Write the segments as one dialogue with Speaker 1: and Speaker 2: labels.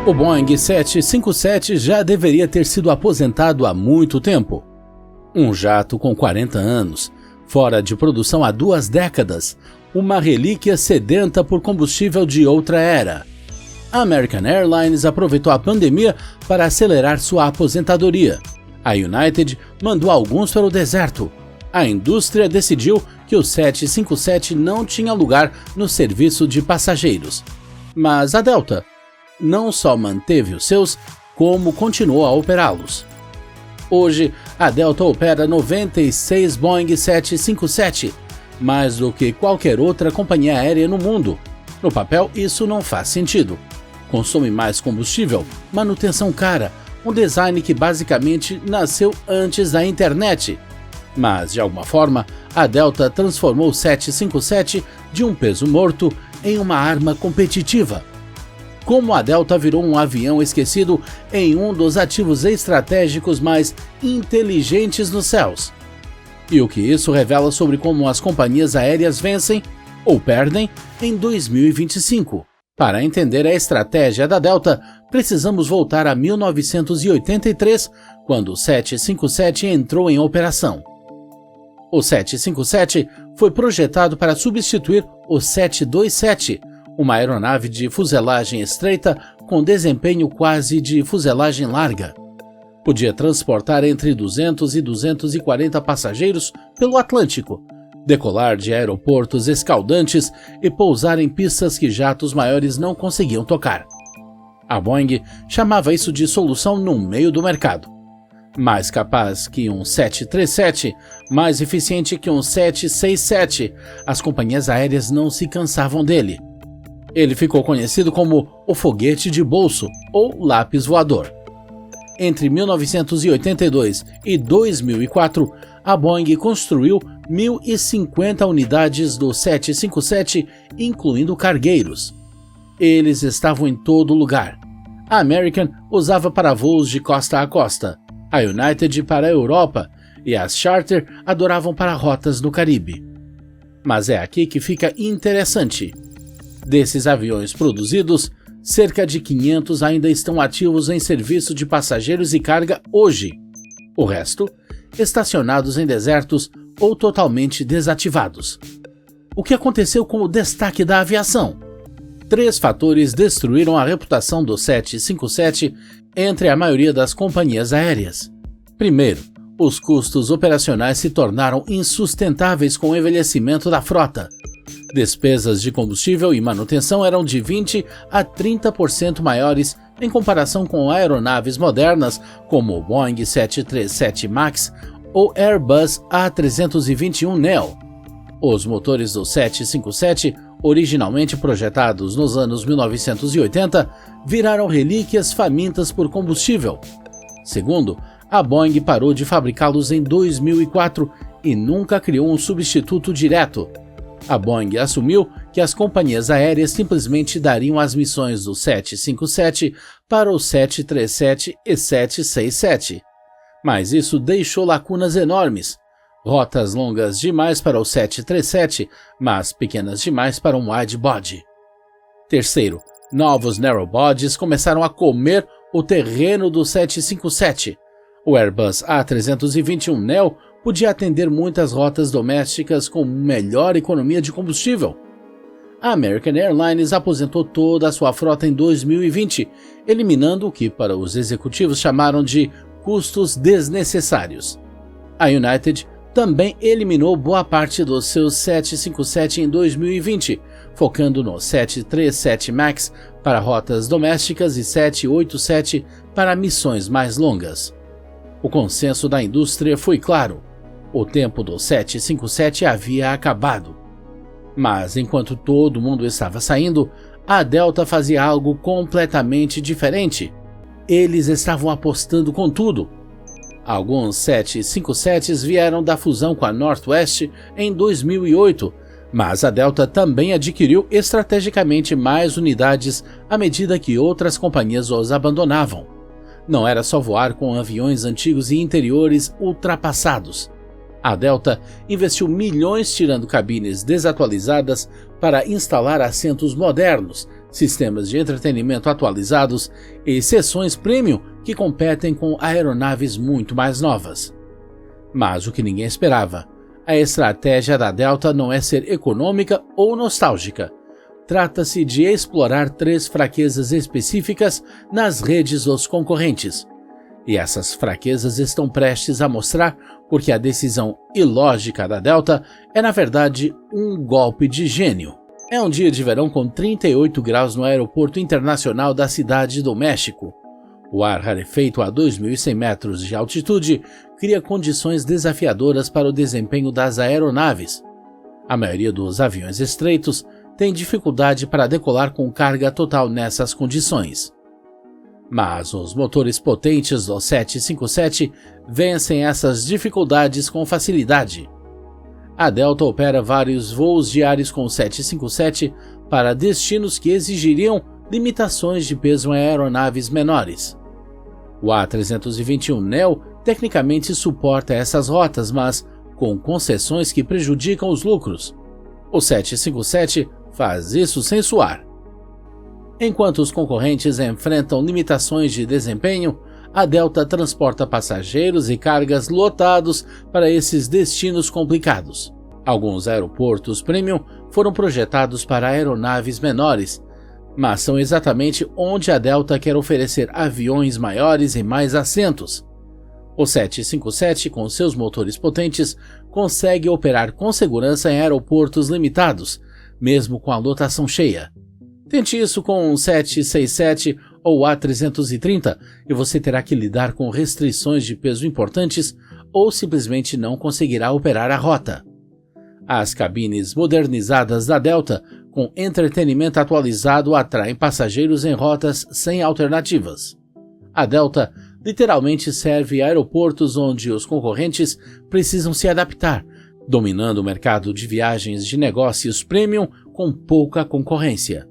Speaker 1: O Boeing 757 já deveria ter sido aposentado há muito tempo. Um jato com 40 anos, fora de produção há 2 décadas, uma relíquia sedenta por combustível de outra era. A American Airlines aproveitou a pandemia para acelerar sua aposentadoria. A United mandou alguns para o deserto. A indústria decidiu que o 757 não tinha lugar no serviço de passageiros. Mas a Delta não só manteve os seus, como continuou a operá-los. Hoje, a Delta opera 96 Boeing 757, mais do que qualquer outra companhia aérea no mundo. No papel, isso não faz sentido. Consome mais combustível, manutenção cara, um design que basicamente nasceu antes da internet. Mas, de alguma forma, a Delta transformou o 757 de um peso morto em uma arma competitiva. Como a Delta virou um avião esquecido em um dos ativos estratégicos mais inteligentes nos céus. E o que isso revela sobre como as companhias aéreas vencem ou perdem em 2025. Para entender a estratégia da Delta, precisamos voltar a 1983, quando o 757 entrou em operação. O 757 foi projetado para substituir o 727, uma aeronave de fuselagem estreita com desempenho quase de fuselagem larga. Podia transportar entre 200 e 240 passageiros pelo Atlântico, decolar de aeroportos escaldantes e pousar em pistas que jatos maiores não conseguiam tocar. A Boeing chamava isso de solução no meio do mercado. Mais capaz que um 737, mais eficiente que um 767, as companhias aéreas não se cansavam dele. Ele ficou conhecido como o foguete de bolso ou lápis voador. Entre 1982 e 2004, a Boeing construiu 1.050 unidades do 757, incluindo cargueiros. Eles estavam em todo lugar. A American usava para voos de costa a costa, a United para a Europa e as Charter adoravam para rotas no Caribe. Mas é aqui que fica interessante. Desses aviões produzidos, cerca de 500 ainda estão ativos em serviço de passageiros e carga hoje. O resto, estacionados em desertos ou totalmente desativados. O que aconteceu com o destaque da aviação? 3 fatores destruíram a reputação do 757 entre a maioria das companhias aéreas. Primeiro, os custos operacionais se tornaram insustentáveis com o envelhecimento da frota. Despesas de combustível e manutenção eram de 20% a 30% maiores em comparação com aeronaves modernas como o Boeing 737 MAX ou Airbus A321neo. Os motores do 757, originalmente projetados nos anos 1980, viraram relíquias famintas por combustível. Segundo, a Boeing parou de fabricá-los em 2004 e nunca criou um substituto direto. A Boeing assumiu que as companhias aéreas simplesmente dariam as missões do 757 para o 737 e 767. Mas isso deixou lacunas enormes. Rotas longas demais para o 737, mas pequenas demais para um widebody. Terceiro, novos narrowbodies começaram a comer o terreno do 757. O Airbus A321neo podia atender muitas rotas domésticas com melhor economia de combustível. A American Airlines aposentou toda a sua frota em 2020, eliminando o que para os executivos chamaram de custos desnecessários. A United também eliminou boa parte dos seus 757 em 2020, focando no 737 MAX para rotas domésticas e 787 para missões mais longas. O consenso da indústria foi claro: o tempo do 757 havia acabado. Mas enquanto todo mundo estava saindo, a Delta fazia algo completamente diferente. Eles estavam apostando com tudo. Alguns 757s vieram da fusão com a Northwest em 2008, mas a Delta também adquiriu estrategicamente mais unidades à medida que outras companhias os abandonavam. Não era só voar com aviões antigos e interiores ultrapassados. A Delta investiu milhões tirando cabines desatualizadas para instalar assentos modernos, sistemas de entretenimento atualizados e seções premium que competem com aeronaves muito mais novas. Mas o que ninguém esperava, a estratégia da Delta não é ser econômica ou nostálgica. Trata-se de explorar 3 fraquezas específicas nas redes dos concorrentes. E essas fraquezas estão prestes a mostrar porque a decisão ilógica da Delta é, na verdade, um golpe de gênio. É um dia de verão com 38 graus no aeroporto internacional da Cidade do México. O ar rarefeito a 2.100 metros de altitude cria condições desafiadoras para o desempenho das aeronaves. A maioria dos aviões estreitos tem dificuldade para decolar com carga total nessas condições. Mas os motores potentes do 757 vencem essas dificuldades com facilidade. A Delta opera vários voos diários com o 757 para destinos que exigiriam limitações de peso em aeronaves menores. O A321neo tecnicamente suporta essas rotas, mas com concessões que prejudicam os lucros. O 757 faz isso sem suar. Enquanto os concorrentes enfrentam limitações de desempenho, a Delta transporta passageiros e cargas lotados para esses destinos complicados. Alguns aeroportos premium foram projetados para aeronaves menores, mas são exatamente onde a Delta quer oferecer aviões maiores e mais assentos. O 757, com seus motores potentes, consegue operar com segurança em aeroportos limitados, mesmo com a lotação cheia. Tente isso com um 767 ou A330 e você terá que lidar com restrições de peso importantes ou simplesmente não conseguirá operar a rota. As cabines modernizadas da Delta, com entretenimento atualizado, atraem passageiros em rotas sem alternativas. A Delta literalmente serve aeroportos onde os concorrentes precisam se adaptar, dominando o mercado de viagens de negócios premium com pouca concorrência.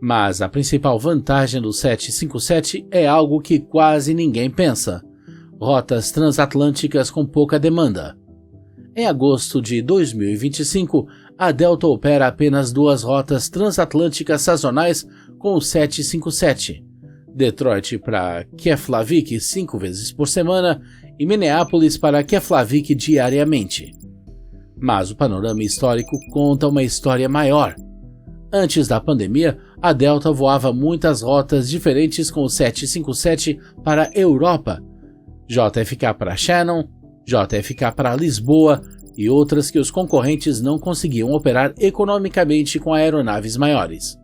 Speaker 1: Mas a principal vantagem do 757 é algo que quase ninguém pensa: rotas transatlânticas com pouca demanda. Em agosto de 2025, a Delta opera apenas 2 rotas transatlânticas sazonais com o 757, Detroit para Keflavik 5 vezes por semana e Minneapolis para Keflavik diariamente. Mas o panorama histórico conta uma história maior. Antes da pandemia, a Delta voava muitas rotas diferentes com o 757 para a Europa, JFK para Shannon, JFK para Lisboa e outras que os concorrentes não conseguiam operar economicamente com aeronaves maiores.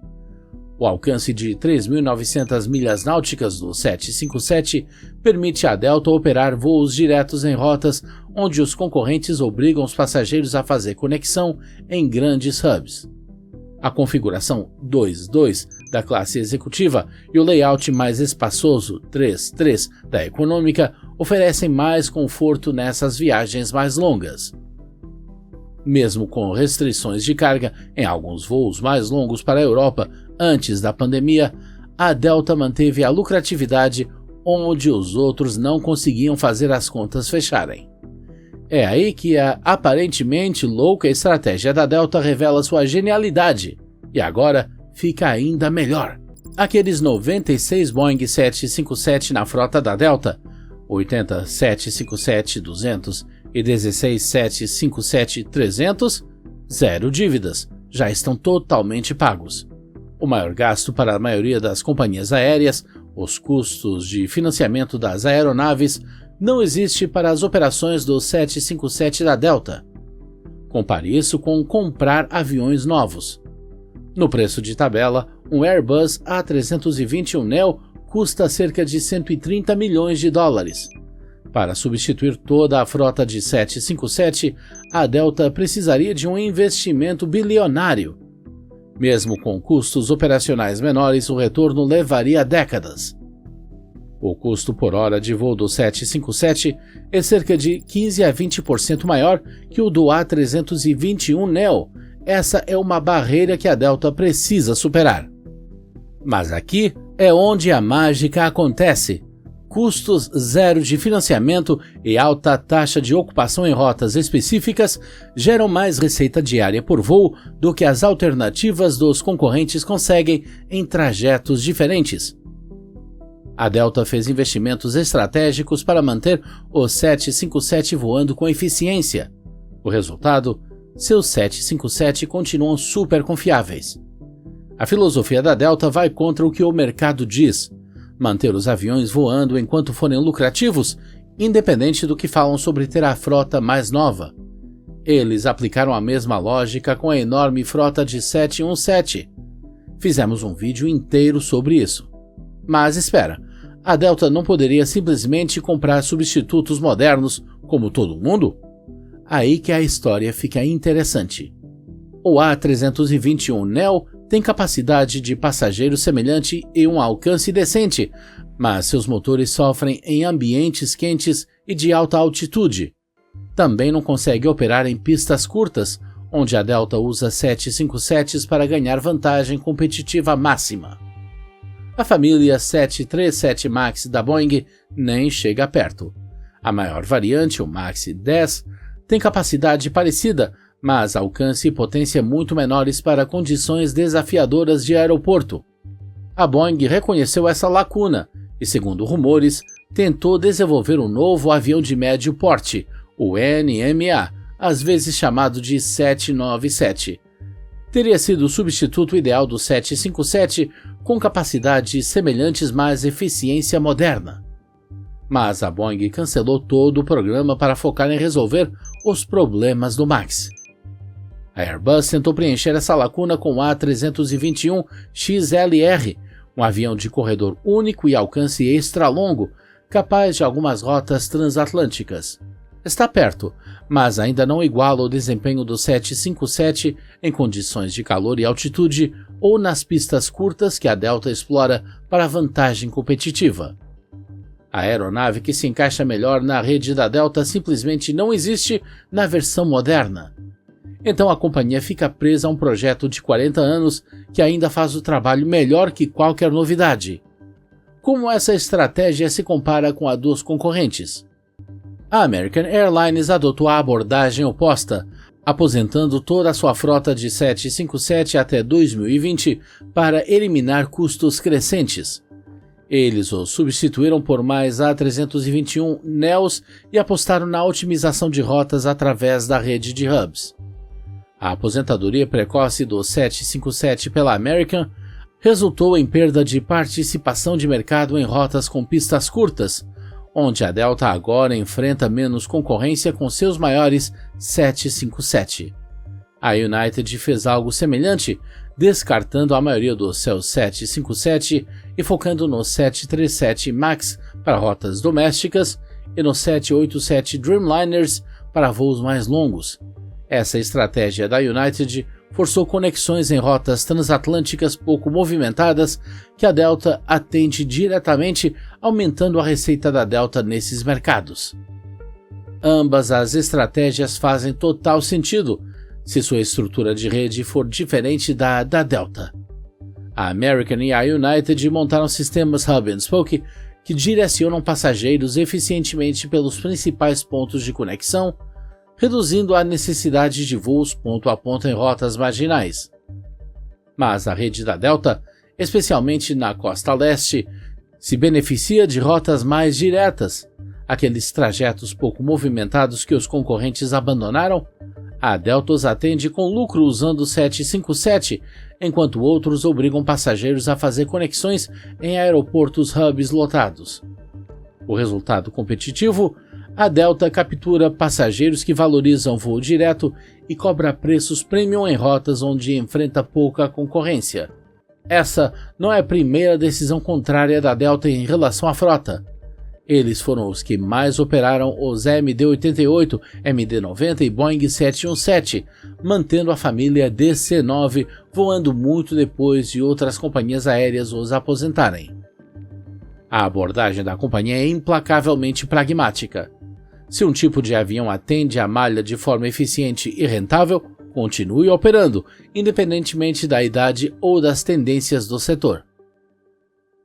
Speaker 1: O alcance de 3.900 milhas náuticas do 757 permite à Delta operar voos diretos em rotas onde os concorrentes obrigam os passageiros a fazer conexão em grandes hubs. A configuração 2.2 da classe executiva e o layout mais espaçoso 3.3 da econômica oferecem mais conforto nessas viagens mais longas. Mesmo com restrições de carga em alguns voos mais longos para a Europa antes da pandemia, a Delta manteve a lucratividade onde os outros não conseguiam fazer as contas fecharem. É aí que a aparentemente louca estratégia da Delta revela sua genialidade, e agora fica ainda melhor. Aqueles 96 Boeing 757 na frota da Delta, 80 757-200 e 16 757-300, zero dívidas, já estão totalmente pagos. O maior gasto para a maioria das companhias aéreas, os custos de financiamento das aeronaves, não existe para as operações do 757 da Delta. Compare isso com comprar aviões novos. No preço de tabela, um Airbus A321neo custa cerca de 130 milhões de dólares. Para substituir toda a frota de 757, a Delta precisaria de um investimento bilionário. Mesmo com custos operacionais menores, o retorno levaria décadas. O custo por hora de voo do 757 é cerca de 15 a 20% maior que o do A321neo. Essa é uma barreira que a Delta precisa superar. Mas aqui é onde a mágica acontece. custos zero de financiamento e alta taxa de ocupação em rotas específicas geram mais receita diária por voo do que as alternativas dos concorrentes conseguem em trajetos diferentes. A Delta fez investimentos estratégicos para manter o 757 voando com eficiência. O resultado? Seus 757 continuam super confiáveis. A filosofia da Delta vai contra o que o mercado diz: manter os aviões voando enquanto forem lucrativos, independente do que falam sobre ter a frota mais nova. Eles aplicaram a mesma lógica com a enorme frota de 717. Fizemos um vídeo inteiro sobre isso. Mas espera, a Delta não poderia simplesmente comprar substitutos modernos como todo mundo? Aí que a história fica interessante. O A321neo tem capacidade de passageiro semelhante e um alcance decente, mas seus motores sofrem em ambientes quentes e de alta altitude. Também não consegue operar em pistas curtas, onde a Delta usa 757s para ganhar vantagem competitiva máxima. A família 737 MAX da Boeing nem chega perto. A maior variante, o MAX 10, tem capacidade parecida, mas alcance e potência muito menores para condições desafiadoras de aeroporto. A Boeing reconheceu essa lacuna e, segundo rumores, tentou desenvolver um novo avião de médio porte, o NMA, às vezes chamado de 797. Teria sido o substituto ideal do 757, com capacidades semelhantes mas eficiência moderna. Mas a Boeing cancelou todo o programa para focar em resolver os problemas do MAX. A Airbus tentou preencher essa lacuna com o A321XLR, um avião de corredor único e alcance extra longo, capaz de algumas rotas transatlânticas. Está perto, mas ainda não iguala o desempenho do 757 em condições de calor e altitude ou nas pistas curtas que a Delta explora para vantagem competitiva. A aeronave que se encaixa melhor na rede da Delta simplesmente não existe na versão moderna. Então a companhia fica presa a um projeto de 40 anos que ainda faz o trabalho melhor que qualquer novidade. Como essa estratégia se compara com a dos concorrentes? A American Airlines adotou a abordagem oposta, aposentando toda a sua frota de 757 até 2020 para eliminar custos crescentes. Eles os substituíram por mais A321neos e apostaram na otimização de rotas através da rede de hubs. A aposentadoria precoce do 757 pela American resultou em perda de participação de mercado em rotas com pistas curtas, onde a Delta agora enfrenta menos concorrência com seus maiores 757. A United fez algo semelhante, descartando a maioria dos seus 757 e focando no 737 MAX para rotas domésticas e no 787 Dreamliners para voos mais longos. Essa estratégia da United forçou conexões em rotas transatlânticas pouco movimentadas que a Delta atende diretamente, aumentando a receita da Delta nesses mercados. Ambas as estratégias fazem total sentido se sua estrutura de rede for diferente da Delta. A American e a United montaram sistemas Hub and Spoke que direcionam passageiros eficientemente pelos principais pontos de conexão, reduzindo a necessidade de voos ponto a ponto em rotas marginais. Mas a rede da Delta, especialmente na costa leste, se beneficia de rotas mais diretas, aqueles trajetos pouco movimentados que os concorrentes abandonaram. A Delta os atende com lucro usando o 757, enquanto outros obrigam passageiros a fazer conexões em aeroportos hubs lotados. O resultado competitivo: a Delta captura passageiros que valorizam voo direto e cobra preços premium em rotas onde enfrenta pouca concorrência. Essa não é a primeira decisão contrária da Delta em relação à frota. Eles foram os que mais operaram os MD-88, MD-90 e Boeing 717, mantendo a família DC-9 voando muito depois de outras companhias aéreas os aposentarem. A abordagem da companhia é implacavelmente pragmática. Se um tipo de avião atende a malha de forma eficiente e rentável, continue operando, independentemente da idade ou das tendências do setor.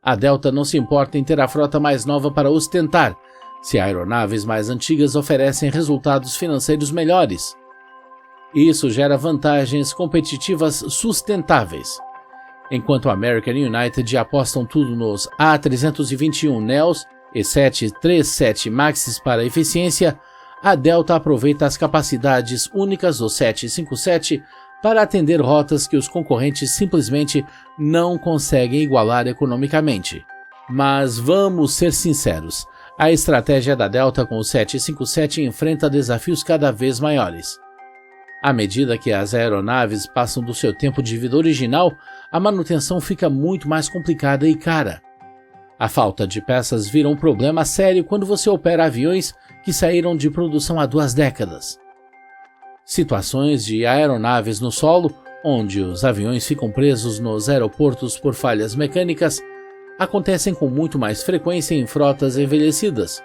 Speaker 1: A Delta não se importa em ter a frota mais nova para ostentar, se aeronaves mais antigas oferecem resultados financeiros melhores. Isso gera vantagens competitivas sustentáveis. Enquanto a American e United apostam tudo nos A321neos e 737 MAXs para eficiência, a Delta aproveita as capacidades únicas do 757 para atender rotas que os concorrentes simplesmente não conseguem igualar economicamente. Mas vamos ser sinceros, a estratégia da Delta com o 757 enfrenta desafios cada vez maiores. À medida que as aeronaves passam do seu tempo de vida original, a manutenção fica muito mais complicada e cara. A falta de peças vira um problema sério quando você opera aviões que saíram de produção há 2 décadas. Situações de aeronaves no solo, onde os aviões ficam presos nos aeroportos por falhas mecânicas, acontecem com muito mais frequência em frotas envelhecidas.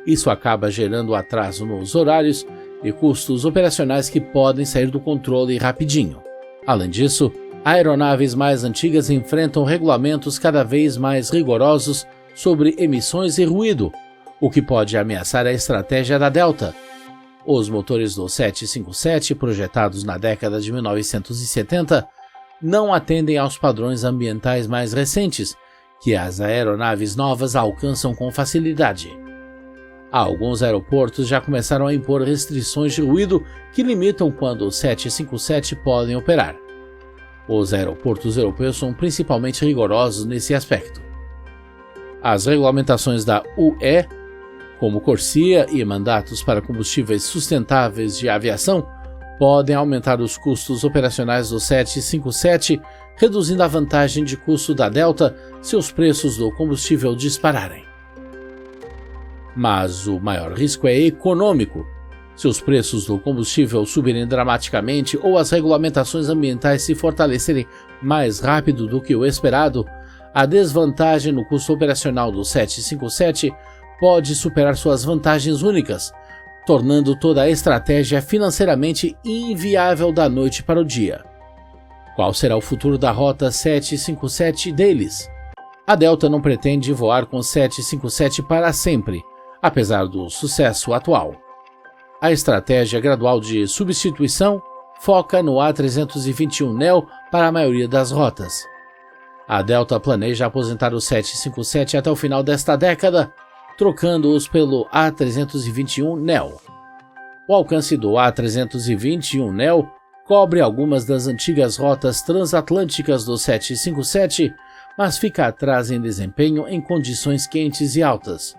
Speaker 1: Isso acaba gerando atraso nos horários e custos operacionais que podem sair do controle rapidinho. Além disso, aeronaves mais antigas enfrentam regulamentos cada vez mais rigorosos sobre emissões e ruído, o que pode ameaçar a estratégia da Delta. Os motores do 757, projetados na década de 1970, não atendem aos padrões ambientais mais recentes, que as aeronaves novas alcançam com facilidade. Alguns aeroportos já começaram a impor restrições de ruído que limitam quando os 757 podem operar. Os aeroportos europeus são principalmente rigorosos nesse aspecto. As regulamentações da UE, como Corsia e mandatos para combustíveis sustentáveis de aviação, podem aumentar os custos operacionais do 757, reduzindo a vantagem de custo da Delta se os preços do combustível dispararem. Mas o maior risco é econômico. Se os preços do combustível subirem dramaticamente ou as regulamentações ambientais se fortalecerem mais rápido do que o esperado, a desvantagem no custo operacional do 757 pode superar suas vantagens únicas, tornando toda a estratégia financeiramente inviável da noite para o dia. Qual será o futuro da rota 757 deles? A Delta não pretende voar com 757 para sempre, apesar do sucesso atual. A estratégia gradual de substituição foca no A321neo para a maioria das rotas. A Delta planeja aposentar o 757 até o final desta década, trocando-os pelo A321neo. O alcance do A321neo cobre algumas das antigas rotas transatlânticas do 757, mas fica atrás em desempenho em condições quentes e altas.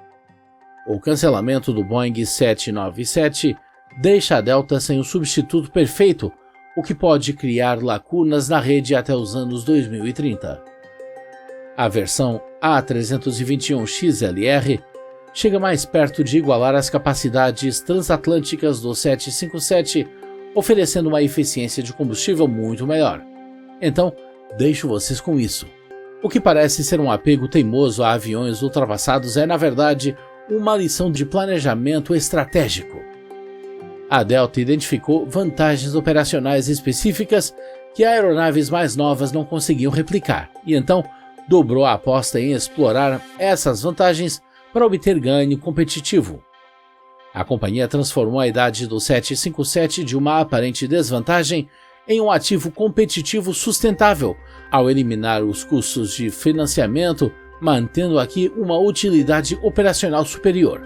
Speaker 1: O cancelamento do Boeing 797 deixa a Delta sem o substituto perfeito, o que pode criar lacunas na rede até os anos 2030. A versão A321XLR chega mais perto de igualar as capacidades transatlânticas do 757, oferecendo uma eficiência de combustível muito melhor. Então, deixo vocês com isso. O que parece ser um apego teimoso a aviões ultrapassados é, na verdade, uma lição de planejamento estratégico. A Delta identificou vantagens operacionais específicas que aeronaves mais novas não conseguiam replicar, e então dobrou a aposta em explorar essas vantagens para obter ganho competitivo. A companhia transformou a idade do 757 de uma aparente desvantagem em um ativo competitivo sustentável, ao eliminar os custos de financiamento, mantendo aqui uma utilidade operacional superior.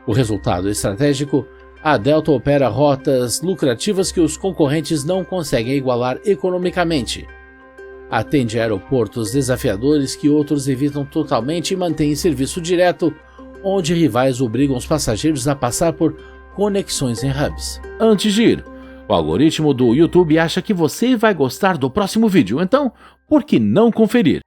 Speaker 1: O resultado estratégico: a Delta opera rotas lucrativas que os concorrentes não conseguem igualar economicamente. Atende a aeroportos desafiadores que outros evitam totalmente e mantém serviço direto, onde rivais obrigam os passageiros a passar por conexões em hubs. Antes de ir, o algoritmo do YouTube acha que você vai gostar do próximo vídeo, então, por que não conferir?